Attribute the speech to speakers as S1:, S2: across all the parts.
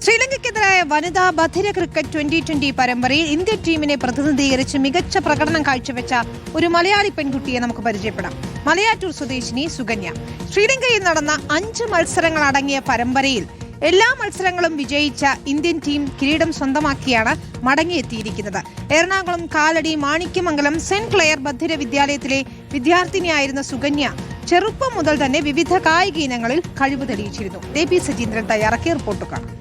S1: ശ്രീലങ്കയ്ക്കെതിരായ വനിതാ ബധിര ക്രിക്കറ്റ് 2020 പരമ്പരയിൽ ഇന്ത്യൻ ടീമിനെ പ്രതിനിധീകരിച്ച് മികച്ച പ്രകടനം കാഴ്ചവെച്ച ഒരു മലയാളി പെൺകുട്ടിയെ നമുക്ക് പരിചയപ്പെടാം. മലയാറ്റൂർ സ്വദേശിനി സുകന്യ. ശ്രീലങ്കയിൽ നടന്ന 5 മത്സരങ്ങൾ അടങ്ങിയ പരമ്പരയിൽ എല്ലാ മത്സരങ്ങളും വിജയിച്ച ഇന്ത്യൻ ടീം കിരീടം സ്വന്തമാക്കിയാണ് മടങ്ങിയെത്തിയിരിക്കുന്നത്. എറണാകുളം കാലടി മാണിക്യമംഗലം സെന്റ് ക്ലെയർ ബധിര വിദ്യാലയത്തിലെ വിദ്യാർത്ഥിനിയായിരുന്ന സുകന്യ ചെറുപ്പം മുതൽ തന്നെ വിവിധ കായിക ഇനങ്ങളിൽ കഴിവ് തെളിയിച്ചിരുന്നു. ദേപി സജീന്ദ്രൻ തയ്യാറാക്കിയ റിപ്പോർട്ട് കാണാം.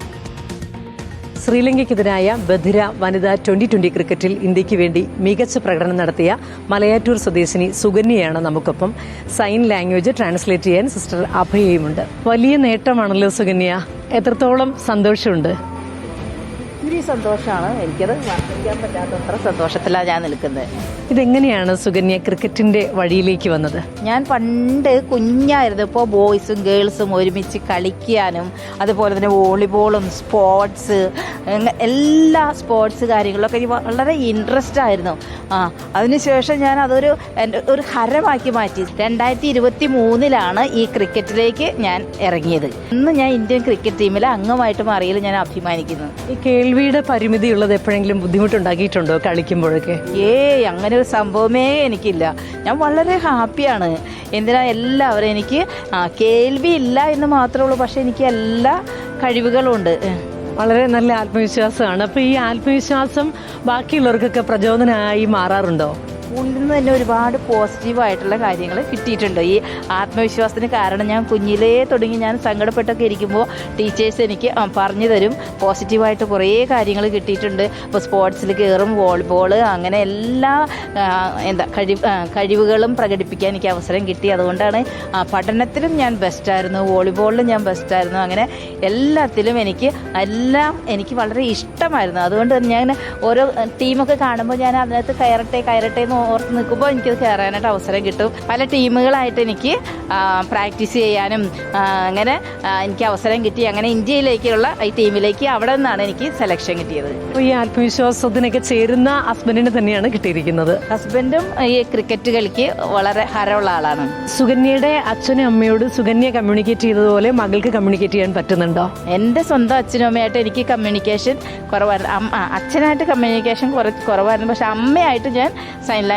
S2: ശ്രീലങ്കയ്ക്കെതിരായ ബധിര വനിതാ 2020 ക്രിക്കറ്റിൽ ഇന്ത്യക്ക് വേണ്ടി മികച്ച പ്രകടനം നടത്തിയ മലയാറ്റൂർ സ്വദേശിനി സുകന്യയാണ് നമുക്കൊപ്പം. സൈൻ ലാംഗ്വേജ് ട്രാൻസ്ലേറ്റ് ചെയ്യാൻ സിസ്റ്റർ അഭയയുമുണ്ട്. വലിയ നേട്ടമാണല്ലോ സുകന്യ, എത്രത്തോളം സന്തോഷമുണ്ട്?
S3: ഒത്തിരി സന്തോഷമാണ്. എനിക്കത് വർദ്ധിക്കാൻ പറ്റാത്തത്ര സന്തോഷത്തിലാണ് ഞാൻ നിൽക്കുന്നത്.
S2: ഇതെങ്ങനെയാണ് സുകന്യ ക്രിക്കറ്റിന്റെ വഴിയിലേക്ക് വന്നത്?
S3: ഞാൻ പണ്ട് കുഞ്ഞായിരുന്നപ്പോൾ ബോയ്സും ഗേൾസും ഒരുമിച്ച് കളിക്കാനും അതുപോലെ തന്നെ വോളിബോളും സ്പോർട്സ് എല്ലാ സ്പോർട്സ് കാര്യങ്ങളിലൊക്കെ എനിക്ക് വളരെ ഇൻട്രസ്റ്റ് ആയിരുന്നു. അതിനുശേഷം ഞാൻ അതൊരു ഒരു ഹരമാക്കി മാറ്റി. 2023 ഈ ക്രിക്കറ്റിലേക്ക് ഞാൻ ഇറങ്ങിയത്. ഇന്ന് ഞാൻ ഇന്ത്യൻ ക്രിക്കറ്റ് ടീമിലെ അംഗമായിട്ട് മാറിയതിൽ ഞാൻ അഭിമാനിക്കുന്നു.
S2: ഈ കേൾവിയുടെ പരിമിതി ഉള്ളത് എപ്പോഴെങ്കിലും ബുദ്ധിമുട്ടുണ്ടാക്കിയിട്ടുണ്ടോ കളിക്കുമ്പോഴൊക്കെ?
S3: അങ്ങനെ ഒരു സംഭവമേ എനിക്കില്ല. ഞാൻ വളരെ ഹാപ്പിയാണ്. എന്തിനാ എല്ലാവരും എനിക്ക് കേൾവി ഇല്ല എന്ന് മാത്രമേ ഉള്ളൂ, പക്ഷെ എനിക്ക് എല്ലാ കഴിവുകളുണ്ട്.
S2: വളരെ നല്ല ആത്മവിശ്വാസമാണ്. അപ്പൊ ഈ ആത്മവിശ്വാസം ബാക്കിയുള്ളവർക്കൊക്കെ പ്രചോദനമായി മാറാറുണ്ടോ?
S3: ഉള്ളിൽ നിന്ന് തന്നെ ഒരുപാട് പോസിറ്റീവായിട്ടുള്ള കാര്യങ്ങൾ കിട്ടിയിട്ടുണ്ട്. ഈ ആത്മവിശ്വാസത്തിന് കാരണം ഞാൻ കുഞ്ഞിലേ തുടങ്ങി ഞാൻ സങ്കടപ്പെട്ടൊക്കെ ഇരിക്കുമ്പോൾ ടീച്ചേഴ്സ് എനിക്ക് പറഞ്ഞു തരും. പോസിറ്റീവായിട്ട് കുറേ കാര്യങ്ങൾ കിട്ടിയിട്ടുണ്ട്. ഇപ്പോൾ സ്പോർട്സിൽ കയറും, വോളിബോൾ, അങ്ങനെ എല്ലാ കഴിവുകളും പ്രകടിപ്പിക്കാൻ എനിക്ക് അവസരം കിട്ടി. അതുകൊണ്ടാണ് പഠനത്തിലും ഞാൻ ബെസ്റ്റായിരുന്നു, വോളിബോളിലും ഞാൻ ബെസ്റ്റായിരുന്നു. അങ്ങനെ എല്ലാത്തിലും എല്ലാം എനിക്ക് വളരെ ഇഷ്ടമായിരുന്നു. അതുകൊണ്ട് ഞാൻ ഓരോ ടീമൊക്കെ കാണുമ്പോൾ ഞാൻ അതിനകത്ത് കയറട്ടെ എന്ന് ഓർത്ത് നിൽക്കുമ്പോൾ എനിക്കത് കയറാനായിട്ട് അവസരം കിട്ടും. പല ടീമുകളായിട്ട് എനിക്ക് പ്രാക്ടീസ് ചെയ്യാനും അങ്ങനെ എനിക്ക് അവസരം കിട്ടി. അങ്ങനെ ഇന്ത്യയിലേക്കുള്ള ഈ ടീമിലേക്ക് അവിടെ നിന്നാണ് എനിക്ക് സെലക്ഷൻ കിട്ടിയത്.
S2: ഈ ആത്മവിശ്വാസത്തിനൊക്കെ ചേരുന്ന ഹസ്ബൻഡിനെ തന്നെയാണ് കിട്ടിയിരിക്കുന്നത്.
S3: ഹസ്ബൻഡും ഈ ക്രിക്കറ്റ് കളിക്ക് വളരെ ഹരമുള്ള ആളാണ്.
S2: സുകന്യയുടെ അച്ഛനും അമ്മയോട് സുകന്യ കമ്മ്യൂണിക്കേറ്റ് ചെയ്തതുപോലെ മകൾക്ക് കമ്മ്യൂണിക്കേറ്റ് ചെയ്യാൻ പറ്റുന്നുണ്ടോ?
S3: എൻ്റെ സ്വന്തം അച്ഛനും അമ്മയായിട്ട് എനിക്ക് കമ്മ്യൂണിക്കേഷൻ കുറവായിരുന്നു. അച്ഛനായിട്ട് കമ്മ്യൂണിക്കേഷൻ കുറവായിരുന്നു, പക്ഷെ അമ്മയായിട്ട് ഞാൻ സൈൻ ലാംഗ്വേജിൽ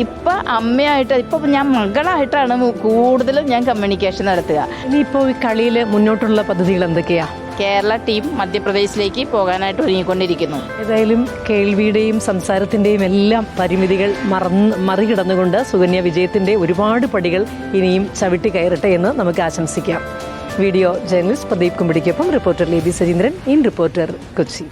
S3: ഇപ്പം ഞാൻ മകളായിട്ടാണ് കൂടുതലും ഞാൻ കമ്മ്യൂണിക്കേഷൻ നടത്തുക.
S2: ഇനിയിപ്പോൾ ഈ കളിയിൽ മുന്നോട്ടുള്ള പദ്ധതികൾ എന്തൊക്കെയാ?
S3: കേരള ടീം മധ്യപ്രദേശിലേക്ക് പോകാനായിട്ട് ഒരുങ്ങിക്കൊണ്ടിരിക്കുന്നു.
S2: ഏതായാലും കേൾവിയുടെയും സംസാരത്തിന്റെയും എല്ലാം പരിമിതികൾ മറികടന്നുകൊണ്ട് സുകന്യ വിജയത്തിന്റെ ഒരുപാട് പടികൾ ഇനിയും ചവിട്ടി കയറട്ടെ എന്ന് നമുക്ക് ആശംസിക്കാം. വീഡിയോ ജേർണലിസ്റ്റ് പ്രദീപ് കുമ്പിടിക്കൊപ്പം reporter Lebi Sajeendran, in reporter, Kochi.